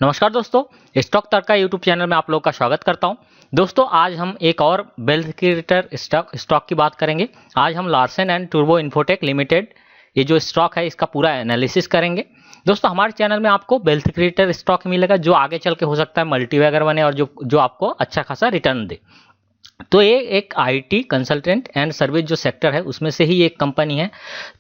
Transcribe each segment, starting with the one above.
नमस्कार दोस्तों, स्टॉक तड़का YouTube channel में आप लोगों का स्वागत करता हूं। दोस्तों आज हम एक और वेल्थ क्रिएटर स्टॉक की बात करेंगे। आज हम Larsen and Toubro infotech limited ये जो स्टॉक है इसका पूरा एनालिसिस करेंगे। दोस्तों हमारे चैनल में आपको वेल्थ क्रिएटर स्टॉक मिलेगा जो आगे चल के हो सकता है मल्टीबैगर बने और जो आपको अच्छा खासा रिटर्न दे। तो ये एक आईटी कंसल्टेंट एंड सर्विस जो सेक्टर है उसमें से ही एक कंपनी है।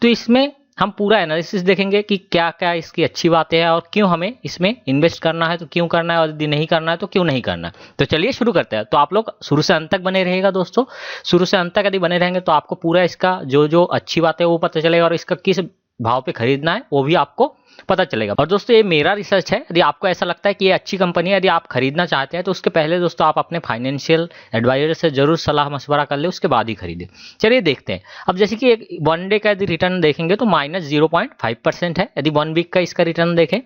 तो इसमें हम पूरा एनालिसिस देखेंगे कि क्या क्या इसकी अच्छी बातें हैं और क्यों हमें इसमें इन्वेस्ट करना है तो क्यों करना है और यदि नहीं करना है तो क्यों नहीं करना है। तो चलिए शुरू करते हैं। तो आप लोग शुरू से अंत तक बने रहिएगा दोस्तों। शुरू से अंत तक यदि बने रहेंगे तो आपको पूरा इसका जो जो अच्छी बातें है वो पता चलेगा और इसका किस भाव पे खरीदना है वो भी आपको पता चलेगा। और दोस्तों ये मेरा रिसर्च है, यदि आपको ऐसा लगता है कि ये अच्छी कंपनी है, यदि आप खरीदना चाहते हैं तो उसके पहले दोस्तों आप अपने फाइनेंशियल एडवाइजर से जरूर सलाह मशवरा कर ले, उसके बाद ही खरीदें। चलिए देखते हैं। अब जैसे कि एक वन डे का यदि रिटर्न देखेंगे तो -0.5% है। यदि 1 वीक का इसका रिटर्न देखें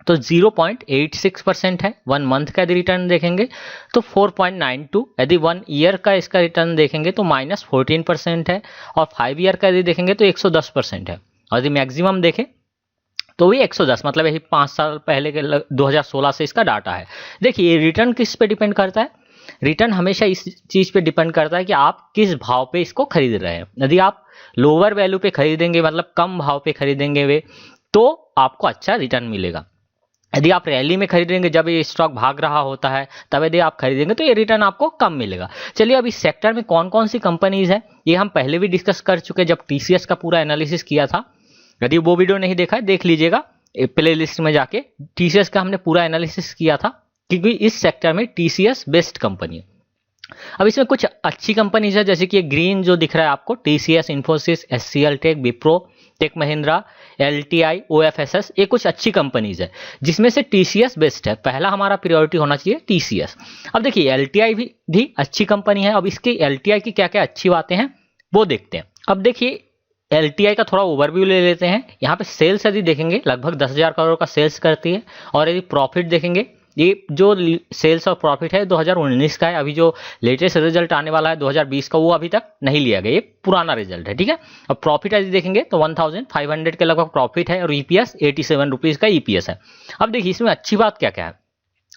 तो 0.86% है। 1 मंथ का यदि रिटर्न देखेंगे तो 4.92। यदि 1 ईयर का इसका रिटर्न देखेंगे तो -14% है और 5 ईयर का यदि देखेंगे तो 110% है। और यदि मैक्सिमम देखें तो भी 110, मतलब यही 5 साल पहले के 2016 से इसका डाटा है। देखिए रिटर्न किस पे डिपेंड करता है। रिटर्न हमेशा इस चीज पे डिपेंड करता है कि आप किस भाव पे इसको खरीद रहे हैं। यदि आप लोअर वैल्यू पे खरीदेंगे, मतलब कम भाव पे खरीदेंगे वे, तो आपको अच्छा रिटर्न मिलेगा। यदि आप रैली में खरीदेंगे, जब ये स्टॉक भाग रहा होता है तब यदि आप खरीदेंगे तो ये रिटर्न आपको कम मिलेगा। चलिए अब इस सेक्टर में कौन कौन सी कंपनीज है ये हम पहले भी डिस्कस कर चुके जब टीसीएस का पूरा एनालिसिस किया था। यदि वो वीडियो नहीं देखा है देख लीजिएगा प्ले लिस्ट में जाके। टीसीएस का हमने पूरा एनालिसिस किया था क्योंकि इस सेक्टर में टीसीएस बेस्ट कंपनी है। अब इसमें कुछ अच्छी कंपनीज है जैसे कि ग्रीन जो दिख रहा है आपको, TCS, Infosys, HCL Tech, Wipro, Tech Mahindra, LTI, OFSS, ये कुछ अच्छी कंपनीज है जिसमें से टीसीएस बेस्ट है। पहला हमारा प्रायोरिटी होना चाहिए टीसीएस। अब देखिए एलटीआई भी अच्छी कंपनी है। अब इसकी एलटीआई की क्या क्या अच्छी बातें हैं वो देखते हैं। अब देखिए एलटीआई का थोड़ा ओवरव्यू ले लेते हैं। यहाँ पे सेल्स यदि देखेंगे लगभग 10,000 करोड़ का सेल्स करती है। और यदि प्रॉफिट देखेंगे, ये जो सेल्स और प्रॉफिट है 2019 का है। अभी जो लेटेस्ट रिजल्ट आने वाला है 2020 का वो अभी तक नहीं लिया गया, ये पुराना रिजल्ट है, ठीक है। अब प्रॉफिट यदि देखेंगे तो 1500 के लगभग प्रॉफिट है और ईपीएस 87 रुपीज का ईपीएस है। अब देखिए इसमें अच्छी बात क्या क्या है।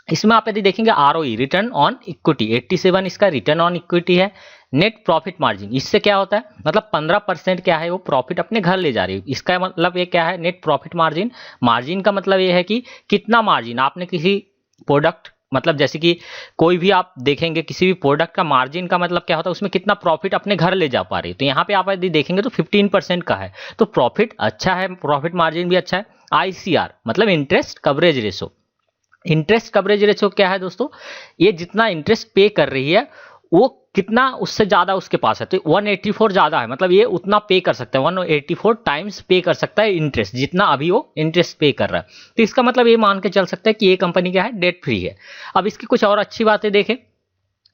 इसमें आप यदि देखेंगे आरओई, रिटर्न ऑन इक्विटी, 87 इसका रिटर्न ऑन इक्विटी है। नेट प्रॉफिट मार्जिन, इससे क्या होता है, मतलब 15% क्या है वो प्रॉफिट अपने घर ले जा रही है। इसका मतलब ये क्या है, नेट प्रॉफिट मार्जिन। मार्जिन का मतलब ये है कि कितना मार्जिन आपने किसी प्रोडक्ट, मतलब जैसे कि कोई भी आप देखेंगे किसी भी प्रोडक्ट का मार्जिन का मतलब क्या होता है, उसमें कितना प्रॉफिट अपने घर ले जा पा रही है। तो यहाँ पे आप यदि देखेंगे तो 15% का है, तो प्रॉफिट अच्छा है, प्रॉफिट मार्जिन भी अच्छा है। आईसीआर मतलब interest coverage ratio. Interest coverage ratio क्या है दोस्तों, ये जितना इंटरेस्ट पे कर रही है वो कितना उससे ज्यादा उसके पास है। तो 184 ज्यादा है, मतलब ये उतना पे कर सकता है, 184 टाइम्स पे कर सकता है इंटरेस्ट, जितना अभी वो इंटरेस्ट पे कर रहा है। तो इसका मतलब ये मान के चल सकते हैं कि ये कंपनी क्या है, डेट फ्री है। अब इसकी कुछ और अच्छी बातें देखें।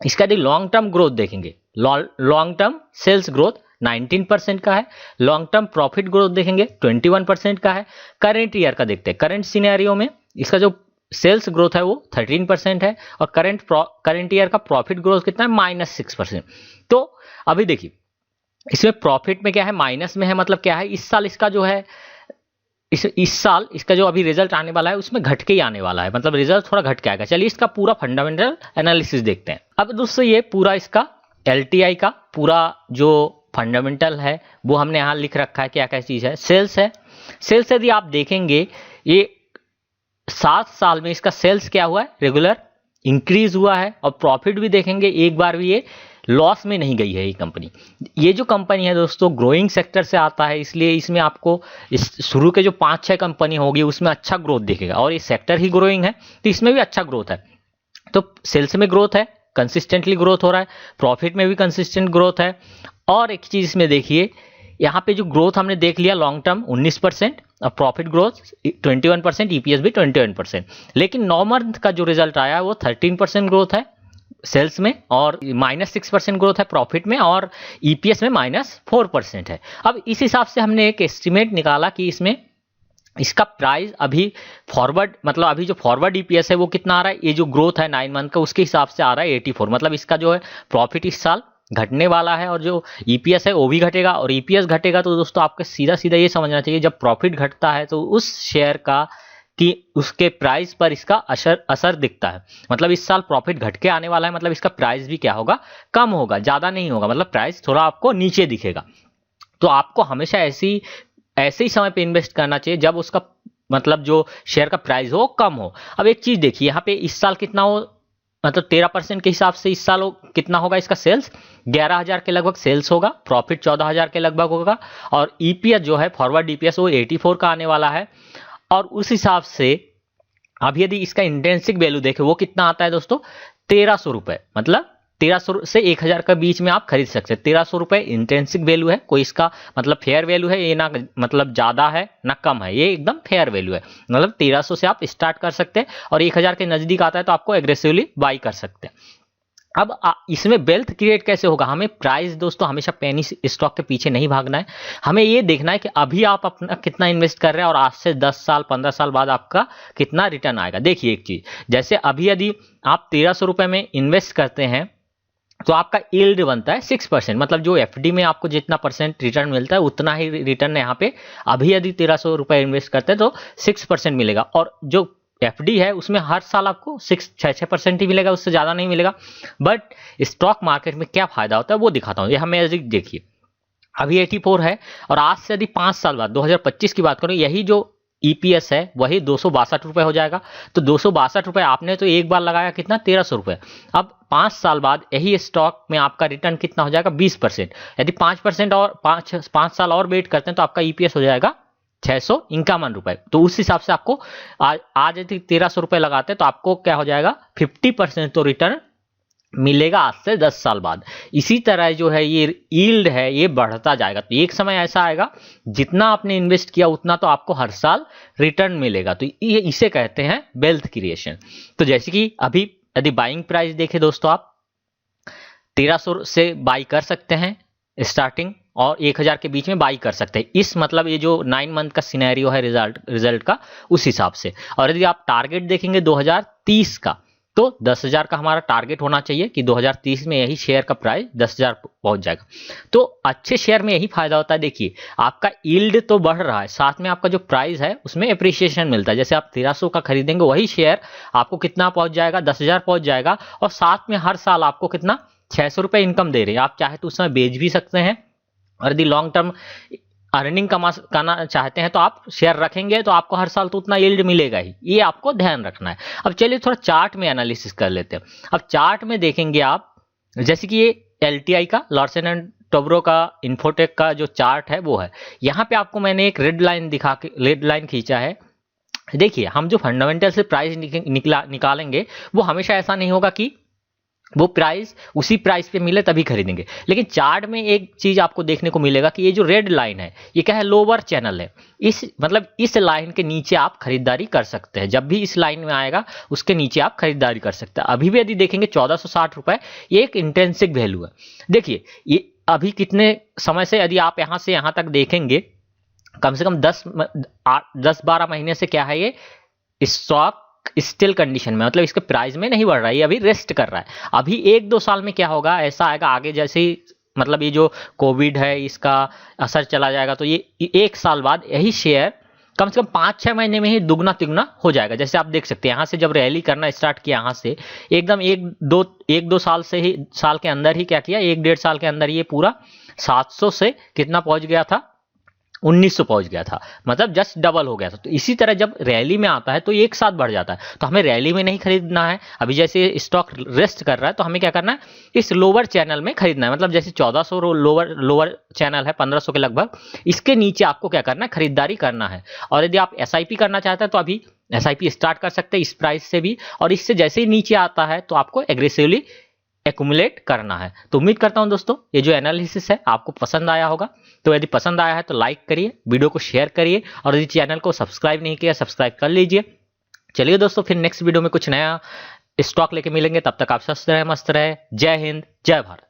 इसका यदि लॉन्ग टर्म ग्रोथ देखेंगे, लॉन्ग टर्म सेल्स ग्रोथ 19% का है। लॉन्ग टर्म प्रॉफिट ग्रोथ देखेंगे 21% का है। करेंट ईयर का देखते हैं, करंट सिनेरियो में इसका जो सेल्स ग्रोथ है वो 13% है और करंट ईयर का प्रॉफिट ग्रोथ कितना है, -6%। तो अभी देखिए इसमें प्रॉफिट में क्या है, माइनस में है, मतलब क्या है, इस साल इसका जो है इस साल इसका जो अभी रिजल्ट आने वाला है उसमें घट के ही आने वाला है, मतलब रिजल्ट थोड़ा घट के आएगा। चलिए इसका पूरा फंडामेंटल एनालिसिस देखते हैं। अब दोस्तों ये पूरा इसका एलटीआई का पूरा जो फंडामेंटल है वो हमने यहाँ लिख रखा है, क्या क्या चीज है। सेल्स है, सेल्स यदि आप देखेंगे ये 7 साल में इसका सेल्स क्या हुआ है, रेगुलर इंक्रीज हुआ है। और प्रॉफिट भी देखेंगे एक बार भी ये लॉस में नहीं गई है ये कंपनी। ये जो कंपनी है दोस्तों ग्रोइंग सेक्टर से आता है, इसलिए इसमें आपको इस शुरू के जो 5-6 कंपनी होगी उसमें अच्छा ग्रोथ दिखेगा और ये सेक्टर ही ग्रोइंग है तो इसमें भी अच्छा ग्रोथ है। तो सेल्स में ग्रोथ है, कंसिस्टेंटली ग्रोथ हो रहा है, प्रॉफिट में भी कंसिस्टेंट ग्रोथ है। और एक चीज इसमें देखिए, यहाँ पे जो ग्रोथ हमने देख लिया लॉन्ग टर्म 19% और प्रॉफिट ग्रोथ 21%, ईपीएस भी 21%। लेकिन 9 मंथ का जो रिजल्ट आया वो 13% ग्रोथ है सेल्स में और -6% ग्रोथ है प्रॉफिट में और ईपीएस में -4% है। अब इस हिसाब से हमने एक एस्टिमेट निकाला कि इसमें इसका प्राइस अभी फॉरवर्ड, मतलब अभी जो फॉरवर्ड ईपीएस है वो कितना आ रहा है, ये जो ग्रोथ है 9 मंथ का उसके हिसाब से आ रहा है 84। मतलब इसका जो है प्रॉफिट इस साल घटने वाला है और जो ईपीएस है वो भी घटेगा। और ईपीएस घटेगा तो दोस्तों आपको सीधा सीधा ये समझना चाहिए, जब प्रॉफिट घटता है तो उस शेयर का कि उसके प्राइस पर इसका असर दिखता है। मतलब इस साल प्रॉफिट घट के आने वाला है, मतलब इसका प्राइस भी क्या होगा, कम होगा, ज्यादा नहीं होगा, मतलब प्राइस थोड़ा आपको नीचे दिखेगा। तो आपको हमेशा ऐसे ही समय पे इन्वेस्ट करना चाहिए जब उसका मतलब जो शेयर का प्राइस हो कम हो। अब एक चीज देखिए, यहाँ पे इस साल कितना हो, मतलब 13% के हिसाब से इस साल कितना होगा इसका सेल्स, 11,000 के लगभग सेल्स होगा, प्रॉफिट 14,000 के लगभग होगा, और ईपीएस जो है फॉरवर्ड ईपीएस वो 84 का आने वाला है। और उस हिसाब से अब यदि इसका इंट्रिंसिक वैल्यू देखें वो कितना आता है दोस्तों, 1300 रुपए, मतलब 1300 से 1000 के बीच में आप खरीद सकते हैं। 1300 रुपए इंट्रिंसिक वैल्यू है, कोई इसका मतलब फेयर वैल्यू है, ये ना मतलब ज्यादा है ना कम है, ये एकदम फेयर वैल्यू है। मतलब 1300 से आप स्टार्ट कर सकते हैं और 1000 के नजदीक आता है तो आपको एग्रेसिवली बाई कर सकते हैं। अब इसमें वेल्थ क्रिएट कैसे होगा, हमें प्राइस दोस्तों हमेशा पेनी स्टॉक के पीछे नहीं भागना है, हमें ये देखना है कि अभी आप अपना कितना इन्वेस्ट कर रहे हैं और आज से 10 साल 15 साल बाद आपका कितना रिटर्न आएगा। देखिए एक चीज, जैसे अभी यदि आप 1300 रुपए में इन्वेस्ट करते हैं तो आपका यील्ड बनता है 6%, मतलब जो एफडी में आपको जितना परसेंट रिटर्न मिलता है उतना ही रिटर्न यहाँ पे अभी यदि 1300 रुपए इन्वेस्ट करते हैं तो 6% मिलेगा। और जो एफडी है उसमें हर साल आपको 6% ही मिलेगा, उससे ज्यादा नहीं मिलेगा। बट स्टॉक मार्केट में क्या फायदा होता है वो दिखाता हूँ। ये हमें देखिए अभी 84 है और आज से यदि 5 साल बाद 2025 की बात करूं, यही जो ईपीएस है वही 262 रुपए हो जाएगा। तो 262 रुपए आपने तो एक बार लगाया कितना, 1300 रुपए। अब 5 साल बाद यही स्टॉक में आपका रिटर्न कितना हो जाएगा, 20%। यदि 5% और 5 साल और वेट करते हैं तो आपका ईपीएस हो जाएगा 651 रुपए। तो उस हिसाब से आपको आज यदि 1300 रुपए लगाते हैं तो आपको क्या हो जाएगा, 50% तो रिटर्न मिलेगा आज से 10 साल बाद। इसी तरह जो है ये यील्ड है ये बढ़ता जाएगा। तो एक समय ऐसा आएगा जितना आपने इन्वेस्ट किया उतना तो आपको हर साल रिटर्न मिलेगा। तो ये इसे कहते हैं वेल्थ क्रिएशन। तो जैसे कि अभी यदि बाइंग प्राइस देखें दोस्तों, आप 1300 से बाई कर सकते हैं स्टार्टिंग, और 1000 के बीच में बाई कर सकते हैं। इस मतलब ये जो 9 मंथ का सिनेरियो है रिजल्ट का उस हिसाब से। और यदि आप टारगेट देखेंगे 2030 का, तो 10,000 का हमारा टारगेट होना चाहिए कि 2030 में यही शेयर का प्राइस 10,000 पहुंच जाएगा। तो अच्छे शेयर में यही फायदा होता है, देखिए आपका यील्ड तो बढ़ रहा है, साथ में आपका जो प्राइस है उसमें एप्रिसिएशन मिलता है। जैसे आप 1300 का खरीदेंगे वही शेयर आपको कितना पहुंच जाएगा, 10,000 पहुंच जाएगा। और साथ में हर साल आपको कितना, 600 रुपए इनकम दे रहे हैं। आप चाहे तो उसमें बेच भी सकते हैं, और यदि लॉन्ग टर्म अर्निंग कमाना चाहते हैं तो आप शेयर रखेंगे तो आपको हर साल तो उतना यील्ड मिलेगा ही, ये आपको ध्यान रखना है। अब चलिए थोड़ा चार्ट में एनालिसिस कर लेते हैं। अब चार्ट में देखेंगे आप, जैसे कि ये एलटीआई का, लार्सन एंड टोब्रो का इन्फोटेक का जो चार्ट है वो है। यहाँ पे आपको मैंने एक रेड लाइन खींचा है। देखिए हम जो फंडामेंटल से प्राइस निकालेंगे वो हमेशा ऐसा नहीं होगा कि वो प्राइस उसी प्राइस पे मिले तभी खरीदेंगे, लेकिन चार्ट में एक चीज आपको देखने को मिलेगा कि ये जो रेड लाइन है ये क्या है, लोअर चैनल है। इस लाइन के नीचे आप खरीदारी कर सकते हैं। जब भी इस लाइन में आएगा उसके नीचे आप खरीदारी कर सकते हैं। अभी भी यदि देखेंगे 1460 रुपए, ये एक इंट्रिंसिक वैल्यू है। देखिए ये अभी कितने समय से यदि आप यहां से यहां तक देखेंगे, कम से कम 10-12 महीने से क्या है, ये स्टॉक स्टिल कंडीशन में, मतलब इसके प्राइस में नहीं बढ़ रहा है, ये अभी रेस्ट कर रहा है। अभी 1-2 साल में क्या होगा, ऐसा आएगा आगे, जैसे ही मतलब ये जो कोविड है इसका असर चला जाएगा तो ये 1 साल बाद यही शेयर कम से कम 5-6 महीने में ही दुगना तिगुना हो जाएगा। जैसे आप देख सकते हैं यहाँ से जब रैली करना स्टार्ट किया, यहाँ से एकदम 1-2 साल के अंदर ही क्या किया, 1-1.5 साल के अंदर ये पूरा 700 से कितना पहुंच गया था, 1900 पहुंच गया था, मतलब जस्ट डबल हो गया था। तो इसी तरह जब रैली में आता है तो एक साथ बढ़ जाता है। तो हमें रैली में नहीं खरीदना है। अभी जैसे स्टॉक रेस्ट कर रहा है तो हमें क्या करना है, इस लोअर चैनल में खरीदना है। मतलब जैसे 1400 लोअर चैनल है 1500 के लगभग, इसके नीचे आपको क्या करना है, खरीदारी करना है। और यदि आप एसआईपी करना चाहते हैं तो अभी एसआईपी स्टार्ट कर सकते हैं इस प्राइस से भी, और इससे जैसे ही नीचे आता है तो आपको एग्रेसिवली एक्यूमुलेट करना है। तो उम्मीद करता हूं दोस्तों ये जो एनालिसिस है आपको पसंद आया होगा। तो यदि पसंद आया है तो लाइक करिए, वीडियो को शेयर करिए, और यदि चैनल को सब्सक्राइब नहीं किया सब्सक्राइब कर लीजिए। चलिए दोस्तों फिर नेक्स्ट वीडियो में कुछ नया स्टॉक लेके मिलेंगे, तब तक आप स्वस्थ रहे, मस्त रहे। जय हिंद, जय भारत।